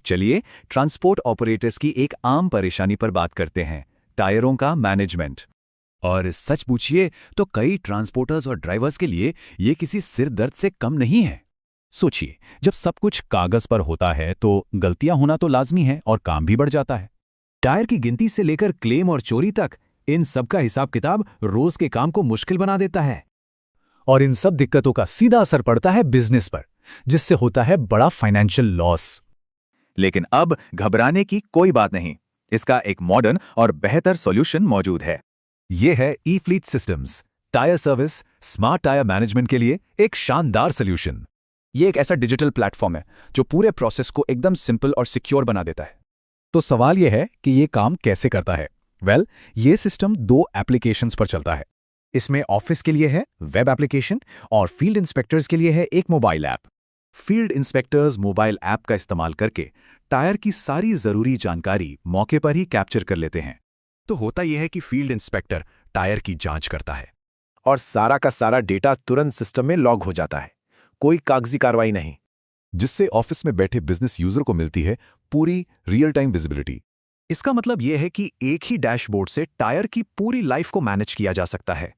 चलिए transport operators की एक आम परेशानी पर बात करते हैं, टायरों का मैनेजमेंट। और सच पूछिए तो कई ट्रांसपोर्टर्स और ड्राइवर्स के लिए ये किसी सिर दर्द से कम नहीं है। सोचिए, जब सब कुछ कागज पर होता है तो गलतियां होना तो लाजमी है और काम भी बढ़ जाता है। टायर की गिनती से लेकर क्लेम और चोरी तक, इन सब का हिसाब किताब रोज के काम को मुश्किल बना देता है। और इन सब दिक्कतों का सीधा असर पड़ता है बिजनेस पर, जिससे होता है बड़ा फाइनेंशियल लॉस। लेकिन अब घबराने की कोई बात नहीं, इसका एक मॉडर्न और बेहतर सॉल्यूशन मौजूद है। ये है e fleet systems, tyre service, smart tyre management के लिए एक शानदार सॉल्यूशन। ये एक ऐसा डिजिटल प्लेटफॉर्म है जो पूरे प्रोसेस को एकदम सिंपल और सिक्योर बना देता है। तो सवाल यह है कि ये काम कैसे करता है। ये सिस्टम 2 एप्लीकेशंस पर चलता है। इसमें ऑफिस के लिए है वेब एप्लीकेशन और फील्ड इंस्पेक्टर्स के लिए है एक mobile app. Field inspectors mobile app का इस्तेमाल करके टायर की सारी जरूरी जानकारी मौके पर ही कैप्चर कर लेते हैं। तो होता यह है कि फील्ड इंस्पेक्टर टायर की जांच करता है और सारा का सारा डेटा तुरंत सिस्टम में लॉग हो जाता है, कोई कागजी कार्रवाई नहीं। जिससे ऑफिस में बैठे बिजनेस यूजर को मिलती है पूरी रियल टाइम विजिबिलिटी। इसका मतलब यह है कि एक ही डैशबोर्ड से टायर की पूरी लाइफ को मैनेज किया जा सकता है।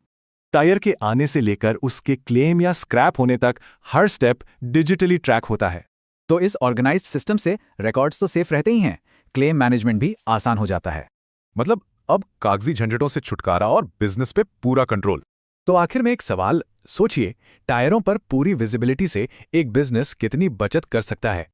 टायर के आने से लेकर उसके क्लेम या स्क्रैप होने तक हर स्टेप डिजिटली ट्रैक होता है। तो इस ऑर्गेनाइज्ड सिस्टम से रिकॉर्ड्स तो सेफ रहते ही हैं, क्लेम मैनेजमेंट भी आसान हो जाता है। मतलब अब कागजी झंझटों से छुटकारा और बिजनेस पे पूरा कंट्रोल। तो आखिर में एक सवाल सोचिए, टायरों पर पूरी विजिबिलिटी से एक बिजनेस कितनी बचत कर सकता है।